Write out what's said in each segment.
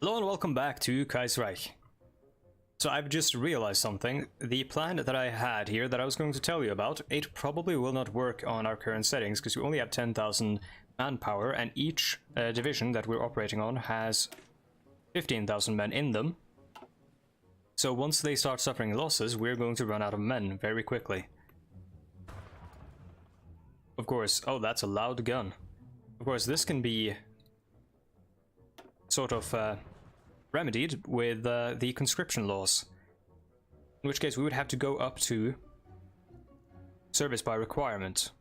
Hello and welcome back to Kaiserreich. So I've just realized something. The plan that I had here that I was going to tell you about, it probably will not work on our current settings because we only have 10,000 manpower and each division that we're operating on has 15,000 men in them. So once they start suffering losses, we're going to run out of men very quickly. Of course, oh, that's a loud gun. Of course, this can be sort of remedied with the conscription laws, in which case we would have to go up to service by requirement.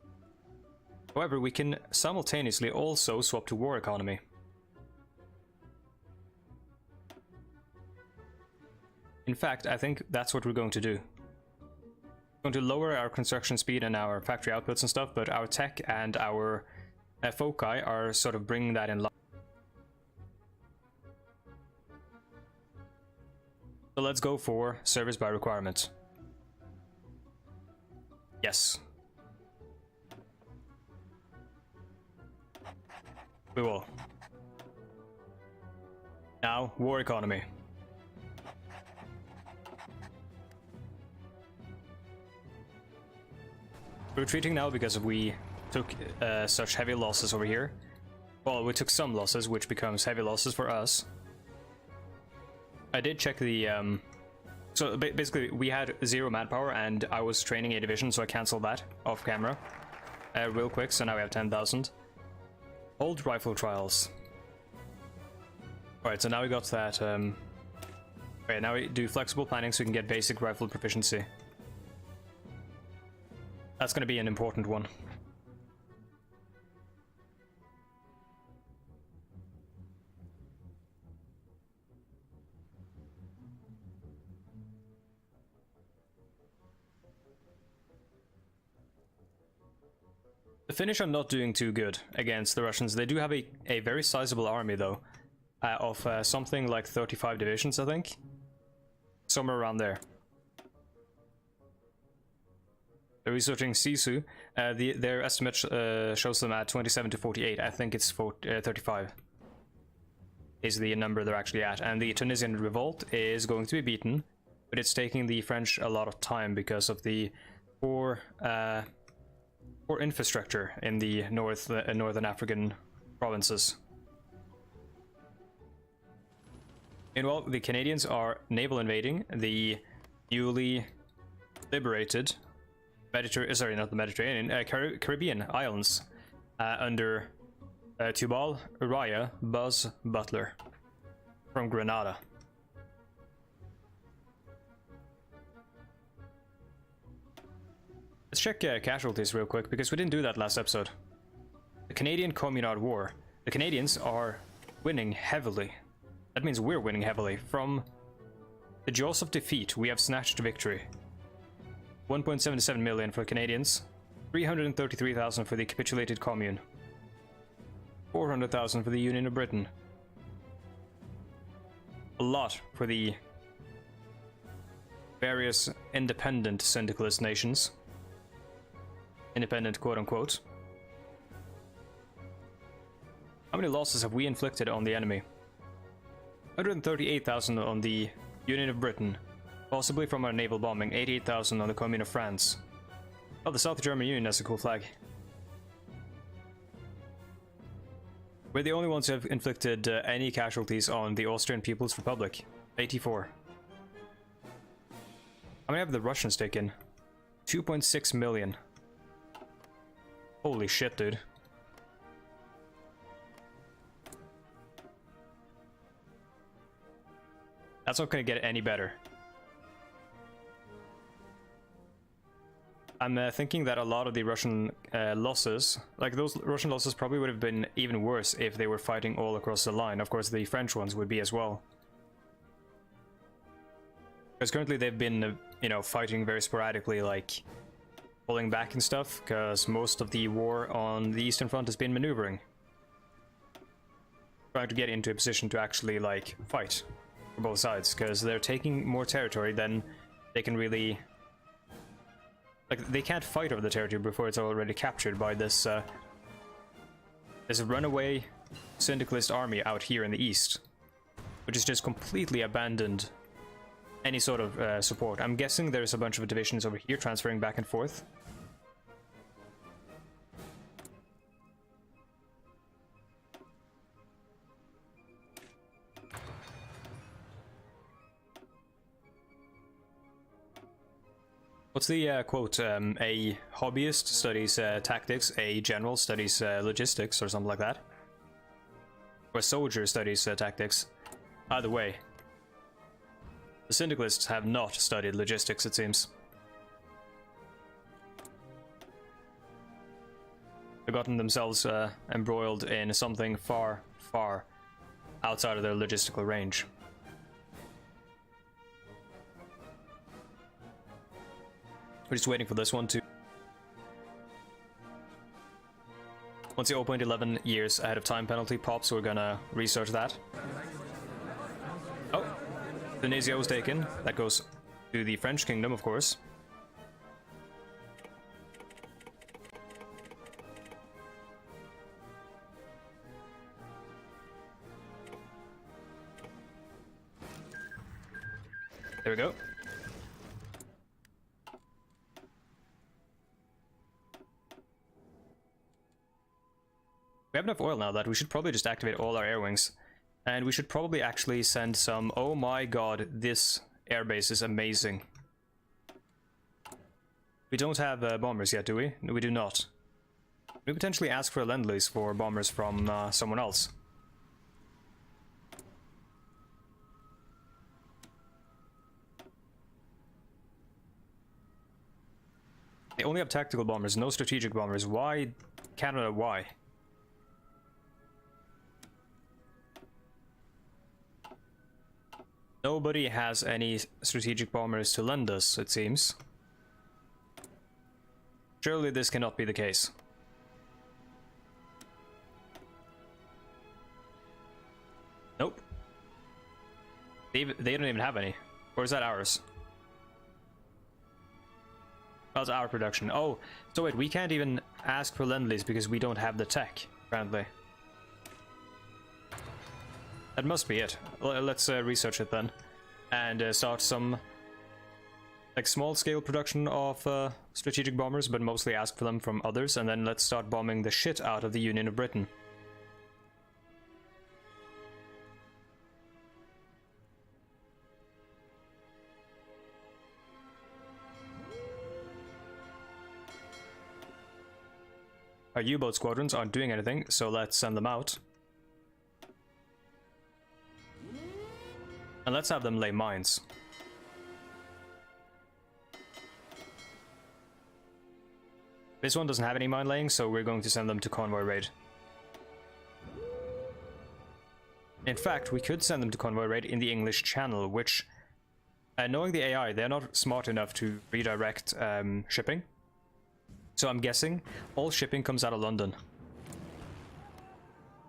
However, we can simultaneously also swap to war economy. In fact, I think that's what we're going to do. We're going to lower our construction speed and our factory outputs and stuff, but our tech and our foci are sort of bringing that in line. So let's go for service by requirement. Yes. We will. Now, war economy. We're retreating now because we took such heavy losses over here. Well, we took some losses, which becomes heavy losses for us. I did check the, so basically we had 0 manpower and I was training a division, so I cancelled that off camera real quick, so now we have 10,000. Old rifle trials. Alright, so now we got that, okay, now we do flexible planning so we can get basic rifle proficiency. That's going to be an important one. The Finnish are not doing too good against the Russians. They do have a very sizable army, though, of something like 35 divisions, I think. Somewhere around there. They're researching Sisu. Their estimate shows them at 27 to 48. I think it's 35 is the number they're actually at. And the Tunisian revolt is going to be beaten, but it's taking the French a lot of time because of the poor infrastructure in the northern African provinces. Meanwhile, the Canadians are naval invading the newly liberated Caribbean islands under Tubal Uriah Buzz Butler from Grenada. Let's check casualties real quick, because we didn't do that last episode. The Canadian Communard War. The Canadians are winning heavily. That means we're winning heavily. From the jaws of defeat, we have snatched victory. 1.77 million for Canadians. 333,000 for the capitulated commune. 400,000 for the Union of Britain. A lot for the various independent syndicalist nations. Independent, quote-unquote. How many losses have we inflicted on the enemy? 138,000 on the Union of Britain, possibly from our naval bombing. 88,000 on the Commune of France. Oh, the South German Union has a cool flag. We're the only ones who have inflicted any casualties on the Austrian People's Republic. 84. How many have the Russians taken? 2.6 million. Holy shit, dude. That's not gonna get any better. I'm thinking that a lot of the Russian losses, like those Russian losses probably would have been even worse if they were fighting all across the line. Of course, the French ones would be as well. Because currently they've been, you know, fighting very sporadically, like pulling back and stuff, because most of the war on the Eastern Front has been maneuvering. Trying to get into a position to actually, like, fight for both sides, because they're taking more territory than they can really... Like, they can't fight over the territory before it's already captured by this, this runaway syndicalist army out here in the east. which is just completely abandoned any sort of support. I'm guessing there's a bunch of divisions over here transferring back and forth. What's the quote? A hobbyist studies tactics, a general studies logistics, or something like that. Or a soldier studies tactics. Either way, the syndicalists have not studied logistics, it seems. They've gotten themselves embroiled in something far, far outside of their logistical range. We're just waiting for this one to... Once the 0.11 years ahead of time penalty pops, we're gonna research that. Oh, Tunisia was taken. That goes to the French kingdom, of course. There we go. We have enough oil now that we should probably just activate all our air wings. And we should probably actually send some... Oh my god, this airbase is amazing. We don't have bombers yet, do we? No, we do not. We potentially ask for a lend-lease for bombers from someone else. They only have tactical bombers, no strategic bombers. Why? Canada, why? Nobody has any strategic bombers to lend us, it seems. Surely this cannot be the case. Nope. They don't even have any. Or is that ours? That's our production. Oh, so wait, we can't even ask for lend-lease because we don't have the tech, apparently. That must be it. Let's research it then, and start some like small-scale production of strategic bombers, but mostly ask for them from others, and then let's start bombing the shit out of the Union of Britain. Our U-boat squadrons aren't doing anything, so let's send them out. And let's have them lay mines. This one doesn't have any mine laying, so we're going to send them to convoy raid. In fact, we could send them to convoy raid in the English Channel, which, knowing the AI, they're not smart enough to redirect shipping. So I'm guessing all shipping comes out of London.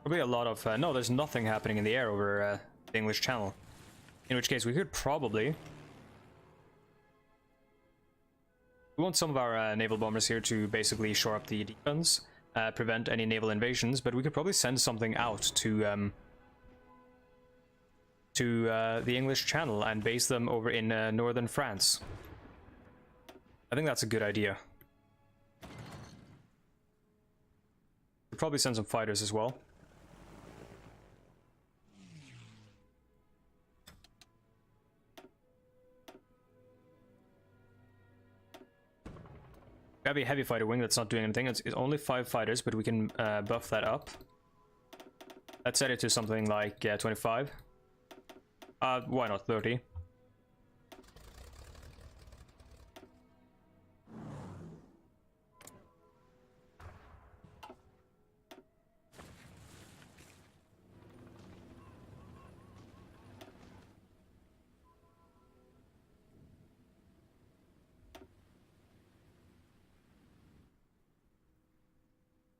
Probably a lot of... no, there's nothing happening in the air over the English Channel. In which case we could probably... We want some of our naval bombers here to basically shore up the defense, prevent any naval invasions, but we could probably send something out to the English Channel and base them over in northern France. I think that's a good idea. We'll probably send some fighters as well. We have a heavy fighter wing that's not doing anything. It's only 5 fighters, but we can buff that up. Let's set it to something like 25. Why not 30?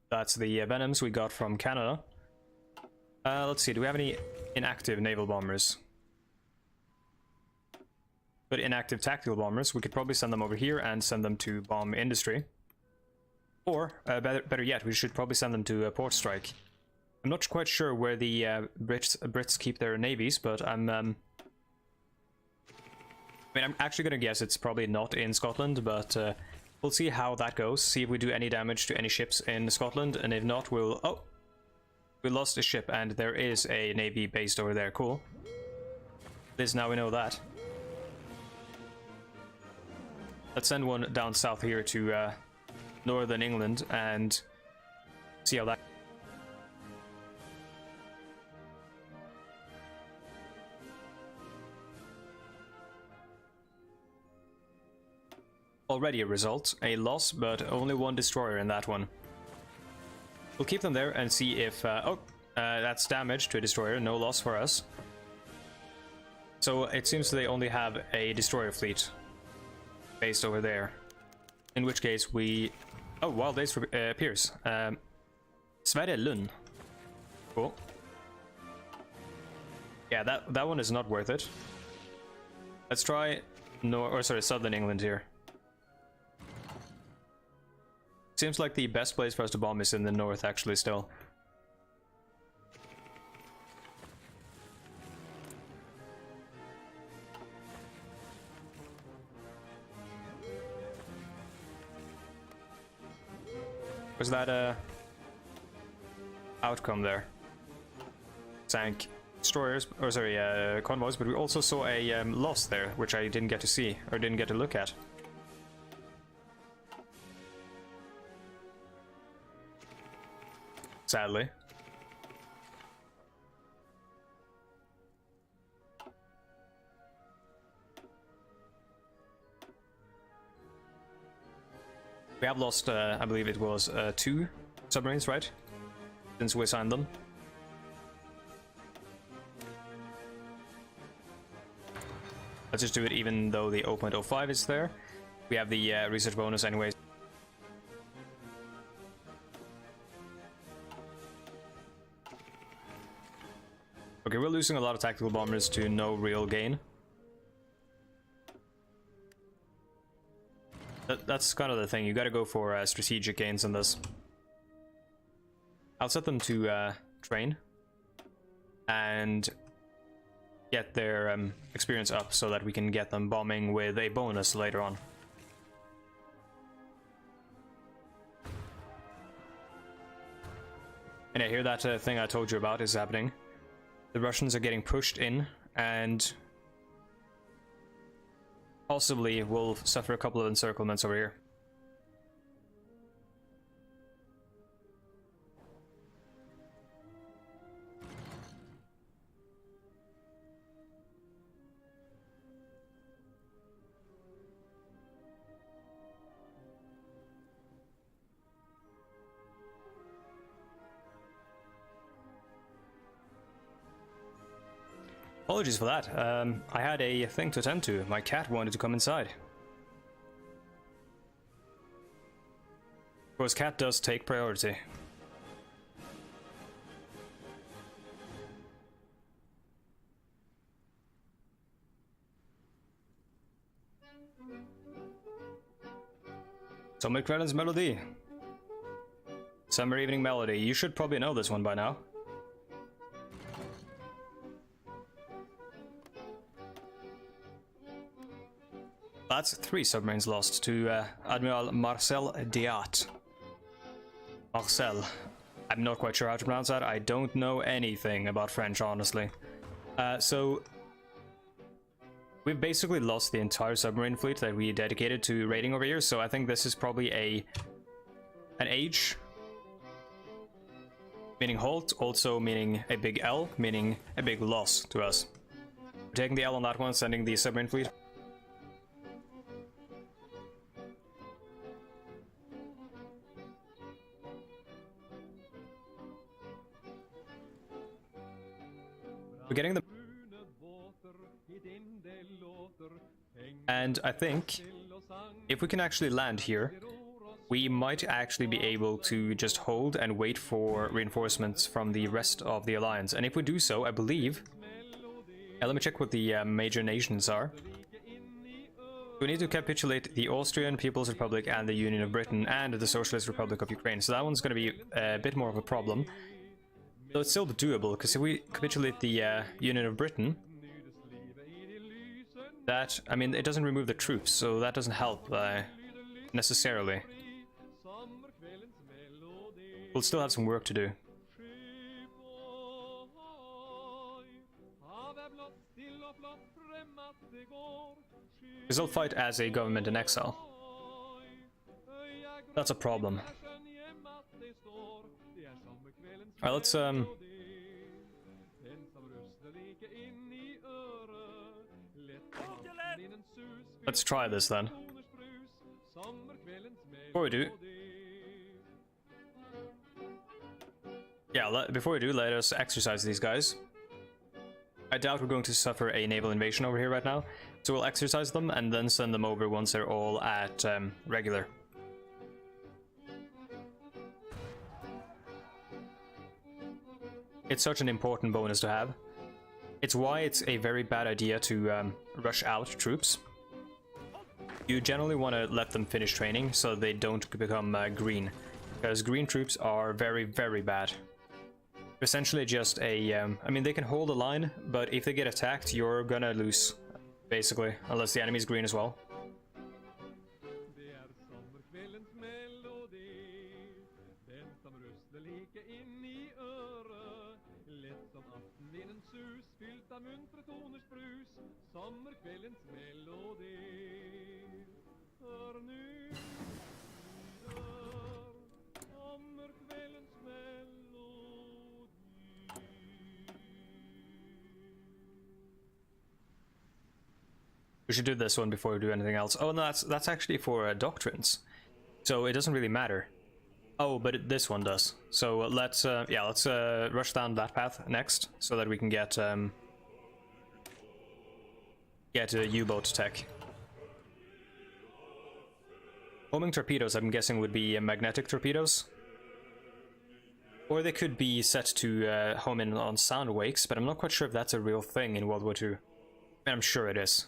That's the Venoms we got from Canada. Let's see, do we have any inactive naval bombers? But inactive tactical bombers, we could probably send them over here and send them to bomb industry. Or, better yet, we should probably send them to Port Strike. I'm not quite sure where the Brits keep their navies, but I mean, I'm actually gonna guess it's probably not in Scotland, but we'll see how that goes. See if we do any damage to any ships in Scotland, and if not, we'll... Oh! We lost a ship, and there is a navy based over there. Cool. At least now we know that. Let's send one down south here to northern England and see how that... Already a result, a loss, but only one destroyer in that one. We'll keep them there and see if... that's damage to a destroyer, no loss for us. So it seems they only have a destroyer fleet based over there. In which case we... Oh, Wild Days appears. Sverre Lund. Cool. Yeah, that one is not worth it. Let's try... Southern England here. Seems like the best place for us to bomb is in the north, actually, still. Was that a outcome there? Sank destroyers, or sorry, convoys, but we also saw a loss there, which I didn't get to see, or didn't get to look at. Sadly. We have lost, I believe it was 2 submarines, right? Since we assigned them. Let's just do it even though the 0.05 is there. We have the research bonus anyways. Okay, we're losing a lot of tactical bombers to no real gain. That's kind of the thing, you gotta go for strategic gains in this. I'll set them to train and get their experience up so that we can get them bombing with a bonus later on. And I hear that thing I told you about is happening. The Russians are getting pushed in and possibly will suffer a couple of encirclements over here. Apologies for that. I had a thing to attend to. My cat wanted to come inside. Of course, cat does take priority. Tom McClellan's Melody. Summer Evening Melody. You should probably know this one by now. That's 3 submarines lost to Admiral Marcel Diat. Marcel. I'm not quite sure how to pronounce that. I don't know anything about French, honestly. So we've basically lost the entire submarine fleet that we dedicated to raiding over here, so I think this is probably an H, meaning halt, also meaning a big L, meaning a big loss to us. We're taking the L on that one, sending the submarine fleet. We're getting them. And I think if we can actually land here, we might actually be able to just hold and wait for reinforcements from the rest of the alliance. And if we do so, I believe... let me check what the major nations are. We need to capitulate the Austrian People's Republic and the Union of Britain and the Socialist Republic of Ukraine. So that one's going to be a bit more of a problem. So it's still doable, because if we capitulate the Union of Britain, that, I mean, it doesn't remove the troops, so that doesn't help necessarily. We'll still have some work to do. Because they'll fight as a government in exile. That's a problem. Alright, let's try this then. Before we do... Yeah, before we do, let us exercise these guys. I doubt we're going to suffer a naval invasion over here right now, so we'll exercise them and then send them over once they're all at regular. It's such an important bonus to have. It's why it's a very bad idea to rush out troops. You generally want to let them finish training so they don't become green, because green troops are very, very bad. Essentially just a, I mean, they can hold a line, but if they get attacked, you're gonna lose, basically, unless the enemy's green as well. We should do this one before we do anything else. Oh, no, that's actually for doctrines, so it doesn't really matter. Oh, but this one does. So let's rush down that path next, so that we can get a U-boat tech. Homing torpedoes, I'm guessing, would be magnetic torpedoes, or they could be set to home in on sound wakes. But I'm not quite sure if that's a real thing in World War II. I'm sure it is.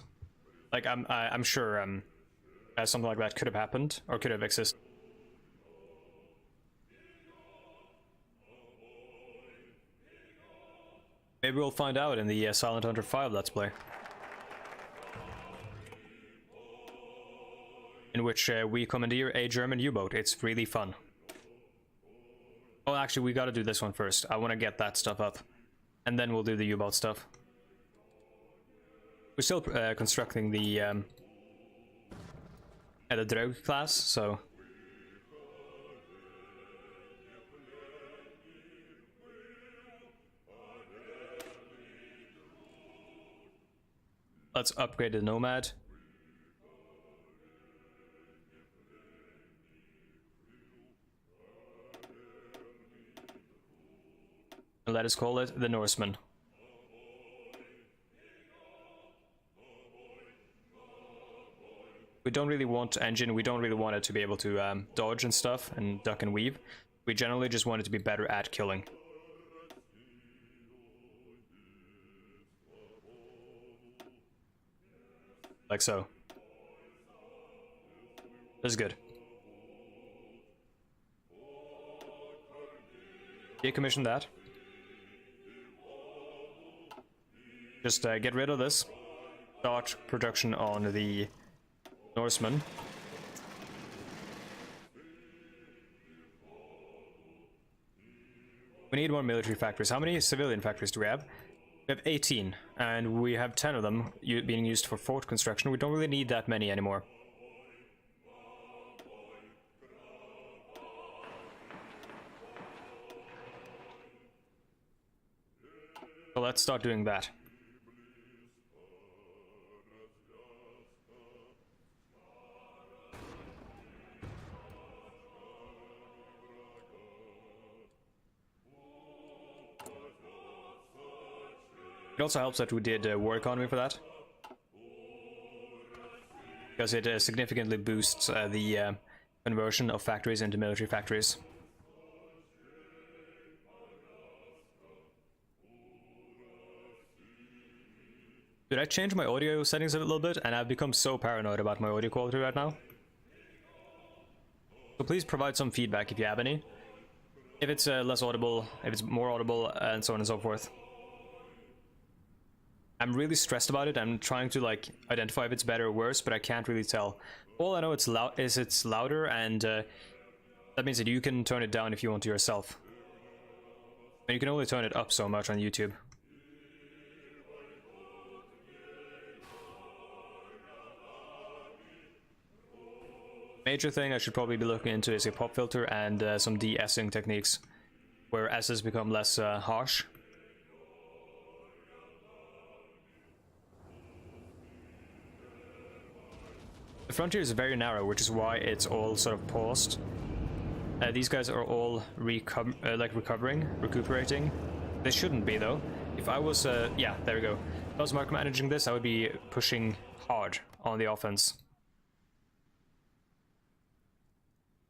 Like, I'm sure something like that could have happened, or could have existed. Maybe we'll find out in the Silent Hunter 5 Let's Play. In which we commandeer a German U-boat. It's really fun. Oh, actually, we gotta do this one first. I want to get that stuff up. And then we'll do the U-boat stuff. We're still constructing the Draug class, so... Let's upgrade the Nomad. And let us call it the Norseman. We don't really want engine, we don't really want it to be able to dodge and stuff, and duck and weave. We generally just want it to be better at killing. Like so. This is good. Decommission that. Just get rid of this. Start production on the Norseman. We need more military factories. How many civilian factories do we have? We have 18, and we have 10 of them being used for fort construction. We don't really need that many anymore. So let's start doing that. It also helps that we did war economy for that, because it significantly boosts the conversion of factories into military factories. Did I change my audio settings a little bit? And I've become so paranoid about my audio quality right now. So please provide some feedback if you have any. If it's less audible, if it's more audible, and so on and so forth. I'm really stressed about it. I'm trying to like identify if it's better or worse, but I can't really tell. All I know it's louder, and that means that you can turn it down if you want to yourself. And you can only turn it up so much on YouTube. Major thing I should probably be looking into is a pop filter and some de-essing techniques, where S's become less harsh. The frontier is very narrow, which is why it's all sort of paused. These guys are all recuperating. They shouldn't be though. If I was, yeah, there we go. If I was micromanaging this, I would be pushing hard on the offense.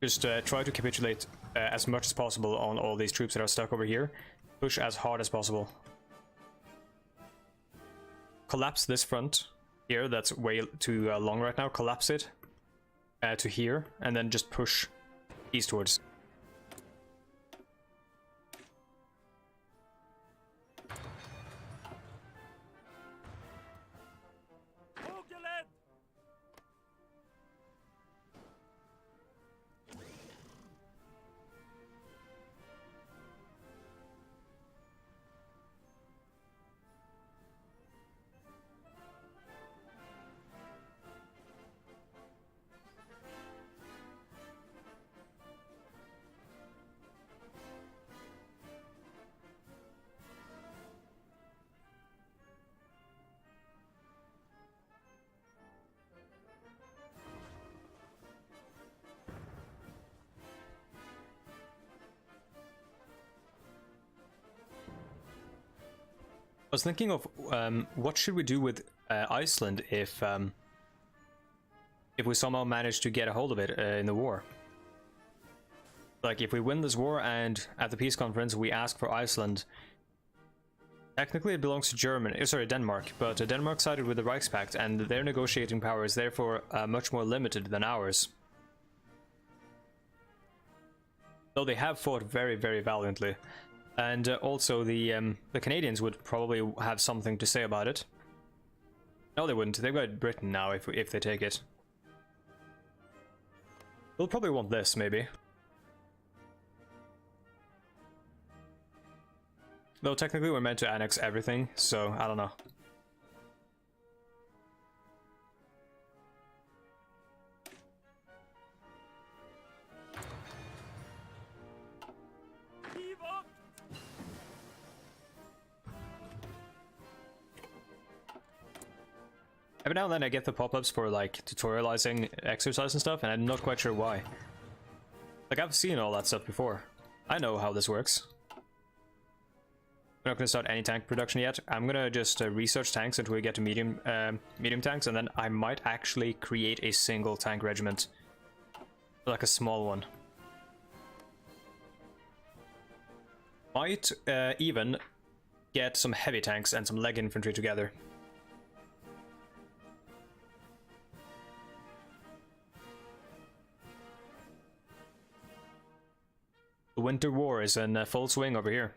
Just try to capitulate as much as possible on all these troops that are stuck over here. Push as hard as possible. Collapse this front here, that's way too long right now. Collapse it to here, and then just push eastwards. I was thinking of what should we do with Iceland if we somehow manage to get a hold of it in the war. Like if we win this war and at the peace conference we ask for Iceland. Technically it belongs to Germany, sorry, Denmark, but Denmark sided with the Reichspakt and their negotiating power is therefore much more limited than ours. Though they have fought very, very valiantly. And also the Canadians would probably have something to say about it. No, they wouldn't. They've got Britain now if they take it. They'll probably want this, maybe. Though technically we're meant to annex everything, so I don't know. Every now and then I get the pop-ups for like tutorializing exercise and stuff, and I'm not quite sure why. Like I've seen all that stuff before. I know how this works. We're not gonna start any tank production yet. I'm gonna just research tanks until we get to medium tanks, and then I might actually create a single tank regiment, like a small one. Might even get some heavy tanks and some leg infantry together. The Winter War is in full swing over here.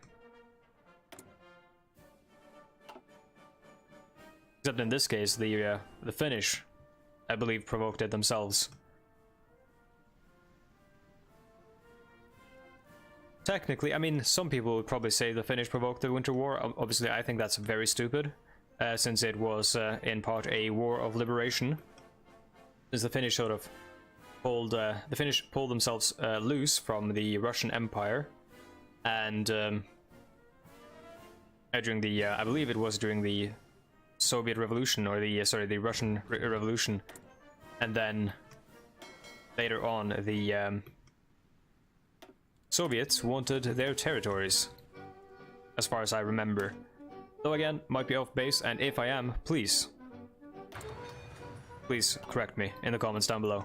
Except in this case, the Finnish, I believe, provoked it themselves. Technically, I mean, some people would probably say the Finnish provoked the Winter War. Obviously, I think that's very stupid, since it was in part a war of liberation. Since the Finnish sort of pulled themselves loose from the Russian Empire, and during the I believe it was during the Soviet Revolution, or the the Russian Revolution, and then later on the Soviets wanted their territories, as far as I remember. Though again, might be off base, and if I am, please correct me in the comments down below.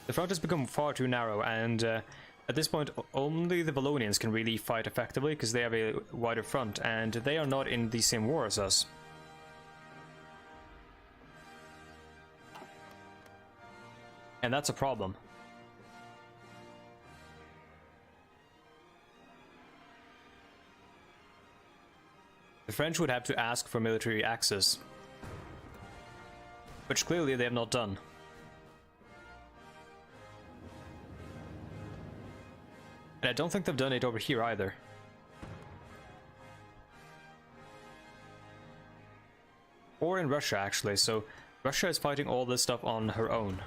The front has become far too narrow, and At this point, only the Valonians can really fight effectively because they have a wider front, and they are not in the same war as us. And that's a problem. The French would have to ask for military access, which clearly they have not done. And I don't think they've done it over here either. Or in Russia, actually, so Russia is fighting all this stuff on her own.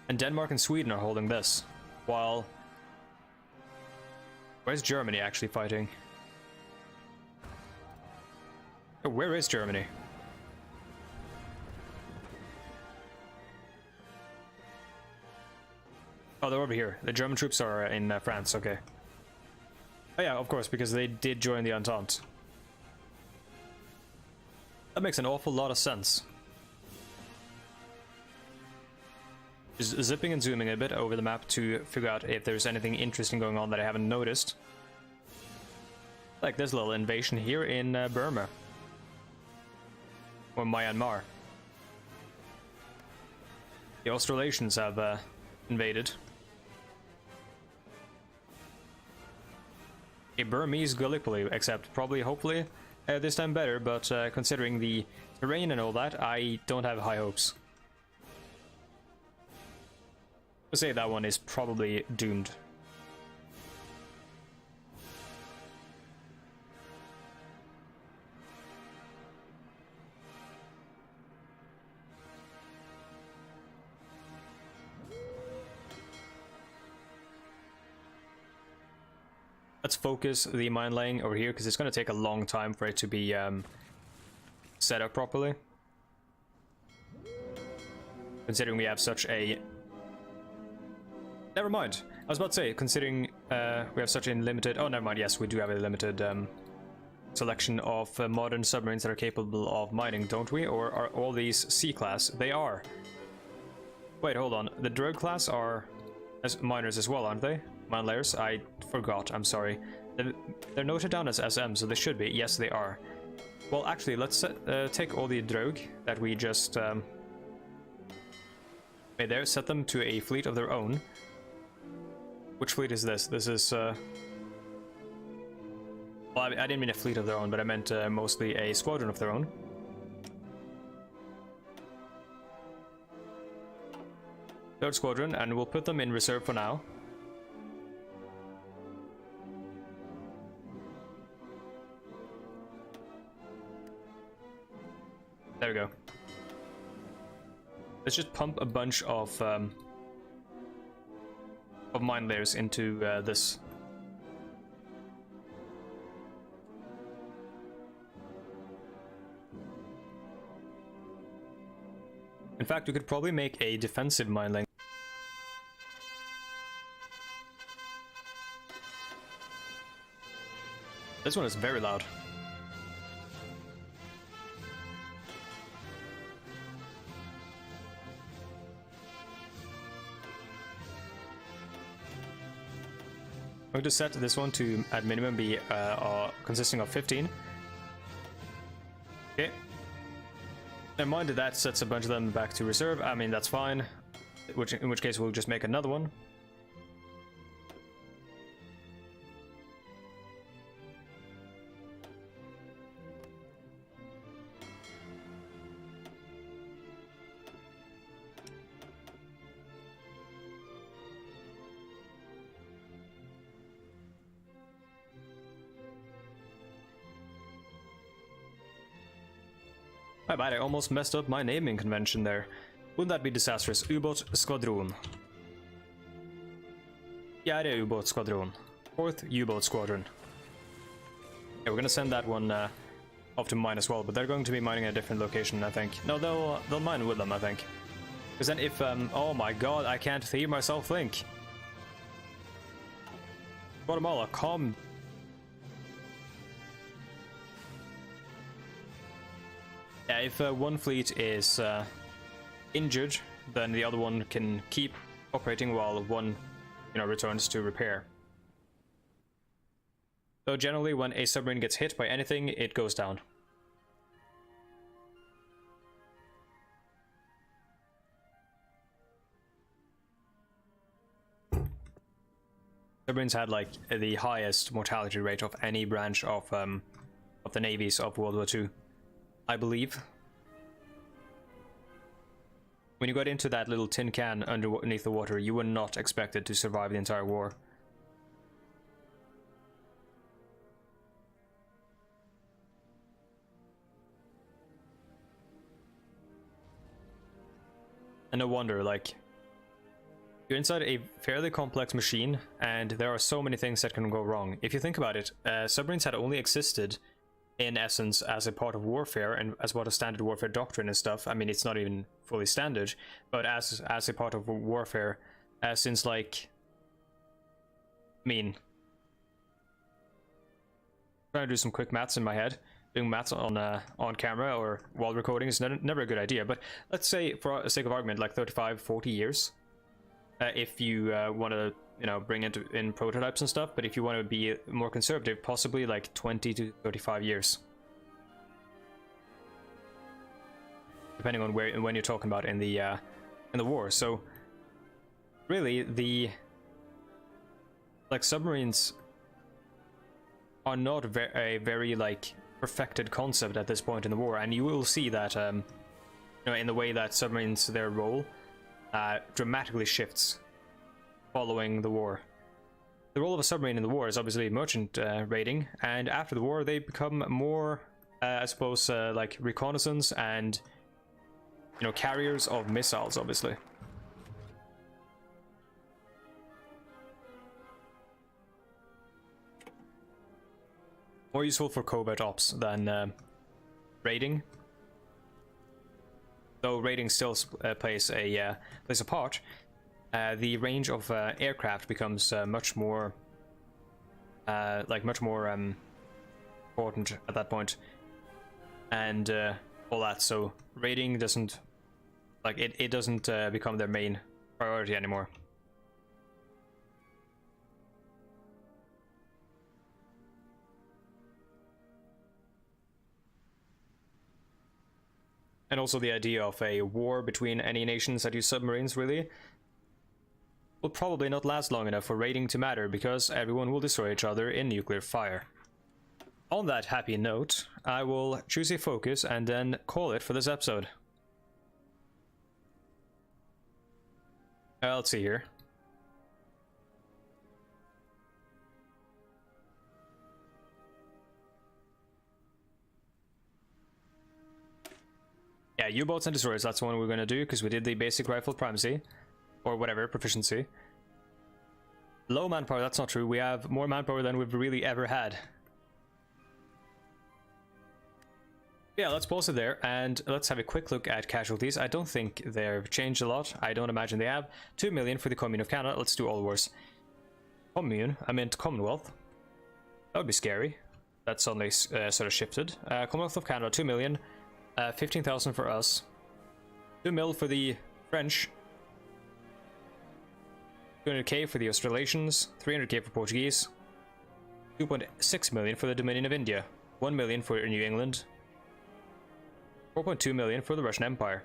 And Denmark and Sweden are holding this, while... Where's Germany actually fighting? Oh, where is Germany? Oh, they're over here. The German troops are in France, okay. Oh yeah, of course, because they did join the Entente. That makes an awful lot of sense. Just zipping and zooming a bit over the map to figure out if there's anything interesting going on that I haven't noticed. Like this little invasion here in Burma. Or Myanmar. The Australasians have invaded. A Burmese Gallipoli, except probably, hopefully, this time better, but considering the terrain and all that, I don't have high hopes. I'll say that one is probably doomed. Let's focus the mine laying over here, because it's going to take a long time for it to be set up properly. Considering we have such a... Never mind. I was about to say, considering we have such a limited... Oh, never mind. Yes, we do have a limited selection of modern submarines that are capable of mining, don't we? Or are all these C-class? They are. Wait, hold on. The Drogue class are as miners as well, aren't they? Mine layers? I forgot, I'm sorry. They're noted down as SM, so they should be. Yes, they are. Well, actually, let's take all the Drogue that we just made there, set them to a fleet of their own. Which fleet is this? This is... Well, I didn't mean a fleet of their own, but I meant mostly a squadron of their own. Third squadron, and we'll put them in reserve for now. There we go. Let's just pump a bunch of mine layers into this. In fact, we could probably make a defensive mine lane. This one is very loud. I'm going to set this one to, at minimum, be consisting of 15. Okay. Never mind, that sets a bunch of them back to reserve. I mean, that's fine. In which case, we'll just make another one. My bad, I almost messed up my naming convention there. Wouldn't that be disastrous? U-boat squadron. Fjärde U-boat squadron. Fourth U-boat squadron. Yeah, we're gonna send that one off to mine as well, but they're going to be mining at a different location, I think. No, they'll mine with them, I think. Because then if oh my god, I can't hear myself think. Guatemala, calm. Yeah, if one fleet is injured, then the other one can keep operating while one you know, returns to repair. So generally, when a submarine gets hit by anything, it goes down. Submarines had like the highest mortality rate of any branch of the navies of World War II, I believe. When you got into that little tin can underneath the water, you were not expected to survive the entire war. And no wonder, like, you're inside a fairly complex machine, and there are so many things that can go wrong. If you think about it, submarines had only existed, in essence, as a part of warfare, and as part of standard warfare doctrine and stuff. I mean, it's not even fully standard, but as a part of warfare, since, like, I mean, trying to do some quick maths in my head. Doing maths on camera or while recording is never a good idea, but let's say, for the sake of argument, like 35, 40 years. If you want to, you know, bring in prototypes and stuff, but if you want to be more conservative, possibly like 20 to 35 years, depending on when you're talking about in the war. So really, submarines are not a very like perfected concept at this point in the war, and you will see that you know, in the way that submarines, their role dramatically shifts following the war. The role of a submarine in the war is obviously merchant raiding, and after the war they become more, I suppose, like reconnaissance and, you know, carriers of missiles, obviously. More useful for covert ops than raiding. Though raiding still plays a part, the range of aircraft becomes much more important at that point, and all that. So raiding doesn't, like, it doesn't become their main priority anymore. And also the idea of a war between any nations that use submarines really will probably not last long enough for raiding to matter, because everyone will destroy each other in nuclear fire. On that happy note, I will choose a focus and then call it for this episode. Let's see here. Yeah, U-boats and destroyers, that's the one we're gonna do, because we did the basic rifle primacy, or whatever, proficiency. Low manpower, that's not true. We have more manpower than we've really ever had. Yeah, let's pause it there, and let's have a quick look at casualties. I don't think they've changed a lot. I don't imagine they have. 2 million for the Commune of Canada. Let's do all wars. Commune? I meant Commonwealth. That would be scary. That suddenly sort of shifted. Commonwealth of Canada, 2 million. 15,000 for us. 2 mil for the French. 200k for the Australasians. 300k for Portuguese. 2.6 million for the Dominion of India. 1 million for New England. 4.2 million for the Russian Empire.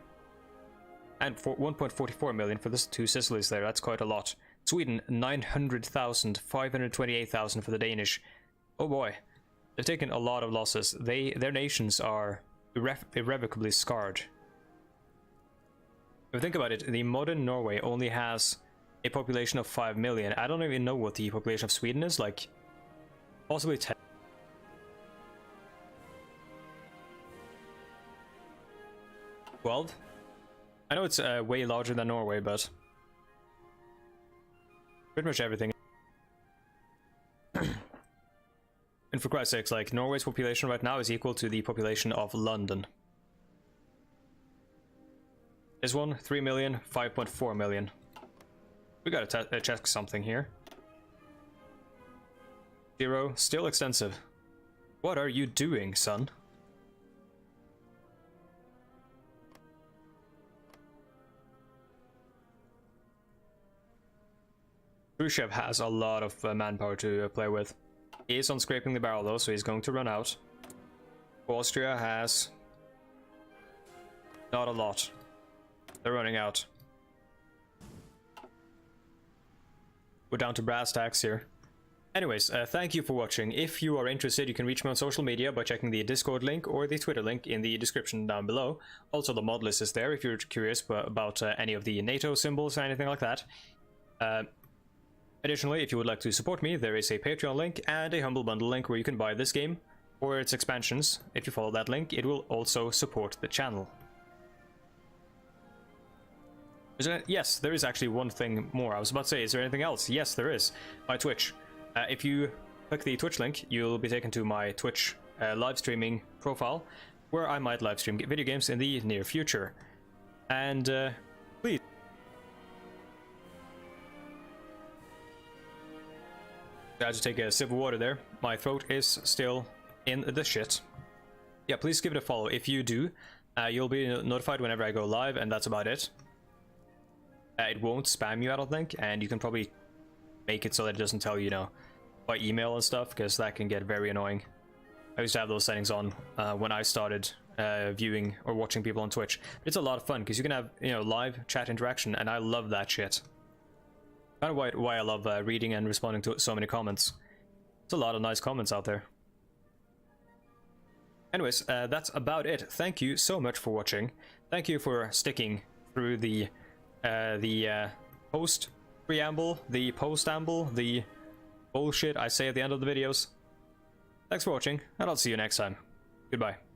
And 1.44 million for the two Sicilies there. That's quite a lot. Sweden, 900,000. 528,000 for the Danish. Oh boy. They've taken a lot of losses. Their nations are irrevocably scarred. If you think about it, the modern Norway only has a population of 5 million. I don't even know what the population of Sweden is, like possibly 10. I know it's way larger than Norway, but pretty much everything. And for Christ's sakes, like, Norway's population right now is equal to the population of London. This one, 3 million, 5.4 million. We gotta check something here. 0, still extensive. What are you doing, son? Khrushchev has a lot of manpower to play with. He is on scraping the barrel though, so he's going to run out. Austria has not a lot. They're running out. We're down to brass tacks here. Anyways, thank you for watching. If you are interested, you can reach me on social media by checking the Discord link or the Twitter link in the description down below. Also, the mod list is there if you're curious about any of the NATO symbols or anything like that. Additionally, if you would like to support me, there is a Patreon link and a Humble Bundle link where you can buy this game or its expansions. If you follow that link, it will also support the channel. Yes, there is actually one thing more. I was about to say, is there anything else? Yes, there is. My Twitch. If you click the Twitch link, you'll be taken to my Twitch live streaming profile, where I might live stream video games in the near future. And please. I had to take a sip of water there. My throat is still in the shit. Yeah, please give it a follow. If you do, you'll be notified whenever I go live, and that's about it. It won't spam you, I don't think, and you can probably make it so that it doesn't tell you, you know, by email and stuff, because that can get very annoying. I used to have those settings on when I started viewing or watching people on Twitch. It's a lot of fun because you can have, you know, live chat interaction, and I love that shit. Kind of why I love reading and responding to so many comments. There's a lot of nice comments out there. Anyways, that's about it. Thank you so much for watching. Thank you for sticking through the post-preamble, the post-amble, the bullshit I say at the end of the videos. Thanks for watching, and I'll see you next time. Goodbye.